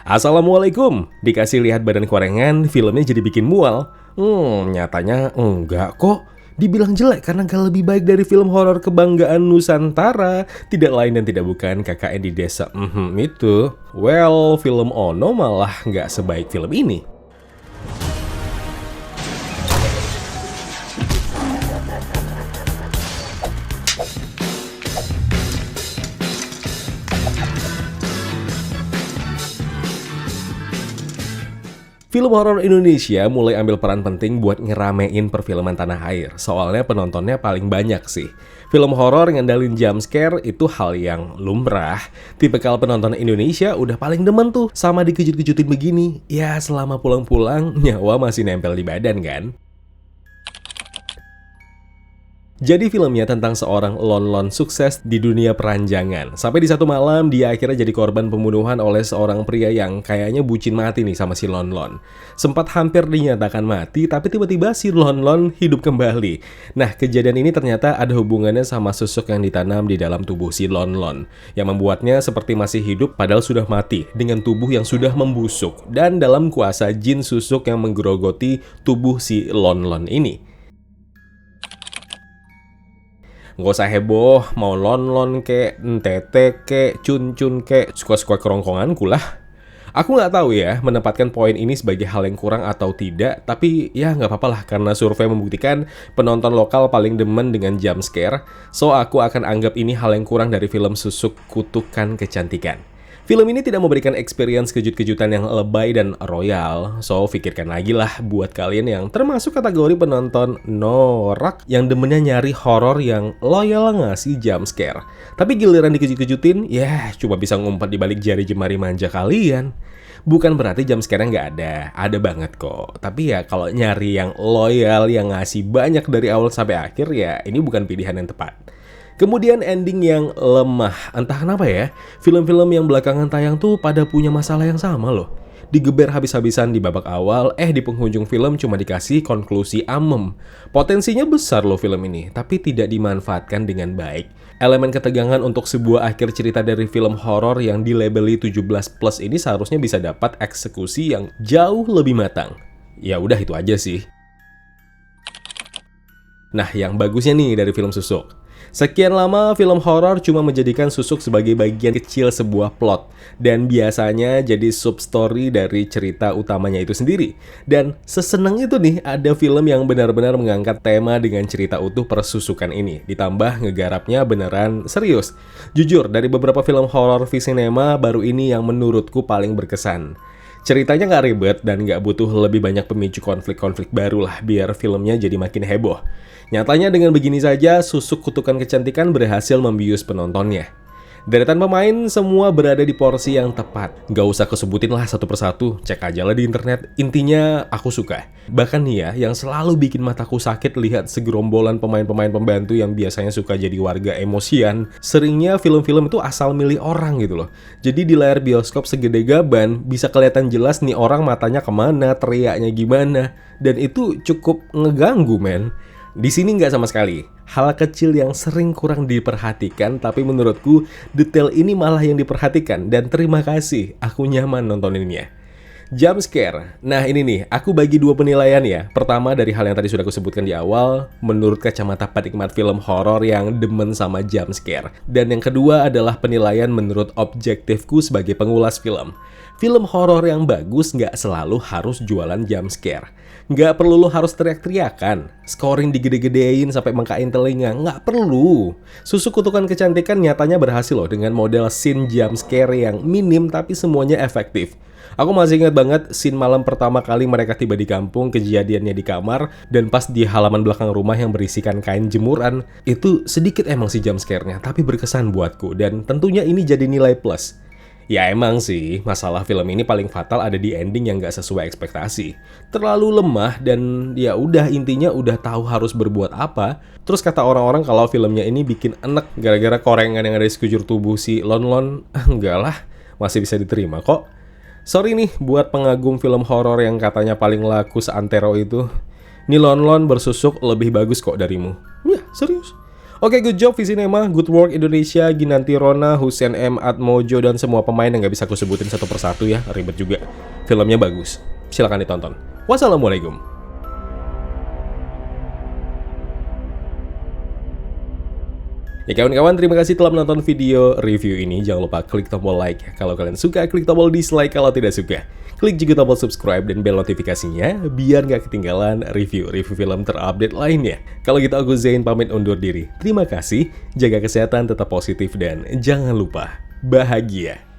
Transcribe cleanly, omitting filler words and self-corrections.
Assalamualaikum. Dikasih lihat badan korengan, filmnya jadi bikin mual. Nyatanya enggak kok. Dibilang jelek karena gak lebih baik dari film horor kebanggaan Nusantara. Tidak lain dan tidak bukan KKN di Desa itu. Well, film Ono malah gak sebaik film ini. Film horor Indonesia mulai ambil peran penting buat ngeramein perfilman tanah air. Soalnya penontonnya paling banyak sih. Film horor ngendalin jump scare itu hal yang lumrah. Tipikal penonton Indonesia udah paling demen tuh sama dikejut-kejutin begini. Ya selama pulang-pulang nyawa masih nempel di badan kan. Jadi filmnya tentang seorang Lon sukses di dunia peranjangan. Sampai di satu malam dia akhirnya jadi korban pembunuhan oleh seorang pria yang kayaknya bucin mati nih sama si Lon. Sempat hampir dinyatakan mati, tapi tiba-tiba si Lon hidup kembali. Nah, kejadian ini ternyata ada hubungannya sama susuk yang ditanam di dalam tubuh si Lon, yang membuatnya seperti masih hidup padahal sudah mati dengan tubuh yang sudah membusuk dan dalam kuasa jin susuk yang menggerogoti tubuh si Lon ini. Nggak usah heboh, mau lon kek, tete kek, cun kek, suka-suka kerongkonganku lah. Aku nggak tahu ya menempatkan poin ini sebagai hal yang kurang atau tidak, tapi ya nggak apa-apa lah karena survei membuktikan penonton lokal paling demen dengan jump scare, so aku akan anggap ini hal yang kurang dari film Susuk Kutukan Kecantikan. Film ini tidak memberikan experience kejut-kejutan yang lebay dan royal, so pikirkan lagi lah buat kalian yang termasuk kategori penonton norak yang demennya nyari horor yang loyal ngasih jump scare. Tapi giliran dikejut-kejutin, ya cuma bisa ngumpet di balik jari jemari manja kalian. Bukan berarti jump scare-nya nggak ada banget kok. Tapi ya kalau nyari yang loyal yang ngasih banyak dari awal sampai akhir ya ini bukan pilihan yang tepat. Kemudian ending yang lemah. Entah kenapa ya, film-film yang belakangan tayang tuh pada punya masalah yang sama loh. Digeber habis-habisan di babak awal, di penghujung film cuma dikasih konklusi amem. Potensinya besar loh film ini, tapi tidak dimanfaatkan dengan baik. Elemen ketegangan untuk sebuah akhir cerita dari film horor yang dilabeli 17+ ini seharusnya bisa dapat eksekusi yang jauh lebih matang. Ya udah itu aja sih. Nah, yang bagusnya nih dari film Susuk. Sekian lama film horor cuma menjadikan Susuk sebagai bagian kecil sebuah plot dan biasanya jadi substory dari cerita utamanya itu sendiri. Dan sesenang itu nih ada film yang benar-benar mengangkat tema dengan cerita utuh persusukan ini. Ditambah ngegarapnya beneran serius. Jujur, dari beberapa film horor V-Cinema baru ini yang menurutku paling berkesan. Ceritanya nggak ribet dan nggak butuh lebih banyak pemicu konflik-konflik baru lah biar filmnya jadi makin heboh. Nyatanya dengan begini saja, Susuk Kutukan Kecantikan berhasil membius penontonnya. Deretan pemain semua berada di porsi yang tepat. Gak usah kesebutin lah satu persatu, cek aja lah di internet. Intinya aku suka. Bahkan nih ya, yang selalu bikin mataku sakit lihat segerombolan pemain-pemain pembantu yang biasanya suka jadi warga emosian. Seringnya film-film itu asal milih orang gitu loh. Jadi di layar bioskop segede gaban, bisa kelihatan jelas nih orang matanya kemana, teriaknya gimana. Dan itu cukup ngeganggu men. Di sini nggak sama sekali. Hal kecil yang sering kurang diperhatikan, tapi menurutku detail ini malah yang diperhatikan. Dan terima kasih, aku nyaman nontoninnya. Jump scare. Nah ini nih, aku bagi dua penilaian ya. Pertama dari hal yang tadi sudah aku sebutkan di awal, menurut kacamata penikmat film horor yang demen sama jump scare. Dan yang kedua adalah penilaian menurut objektifku sebagai pengulas film. Film horor yang bagus nggak selalu harus jualan jump scare. Nggak perlu lo harus teriak-teriakan, scoring digede-gedein sampai mengkain telinga, nggak perlu. Susuk Kutukan Kecantikan nyatanya berhasil loh dengan model scene jump scare yang minim tapi semuanya efektif. Aku masih ingat banget scene malam pertama kali mereka tiba di kampung, kejadiannya di kamar, dan pas di halaman belakang rumah yang berisikan kain jemuran, itu sedikit emang sih jump scare-nya, tapi berkesan buatku, dan tentunya ini jadi nilai plus. Ya emang sih, masalah film ini paling fatal ada di ending yang gak sesuai ekspektasi. Terlalu lemah dan ya udah intinya udah tahu harus berbuat apa. Terus kata orang-orang kalau filmnya ini bikin enek gara-gara korengan yang ada di sekujur tubuh si Lon. Enggak lah, masih bisa diterima kok. Sorry nih buat pengagum film horor yang katanya paling laku seantero itu. Nih Lon bersusuk lebih bagus kok darimu. Ya serius. Oke, good job Visinema, good work Indonesia, Ginanti Rona, Hussein M. Atmojo, dan semua pemain yang gak bisa aku sebutin satu persatu ya, ribet juga. Filmnya bagus, silahkan ditonton. Wassalamualaikum. Ya kawan-kawan, terima kasih telah menonton video review ini. Jangan lupa klik tombol like ya kalau kalian suka, klik tombol dislike kalau tidak suka. Klik juga tombol subscribe dan bel notifikasinya biar nggak ketinggalan review-review film terupdate lainnya. Kalau gitu aku Zain pamit undur diri. Terima kasih, jaga kesehatan, tetap positif, dan jangan lupa bahagia.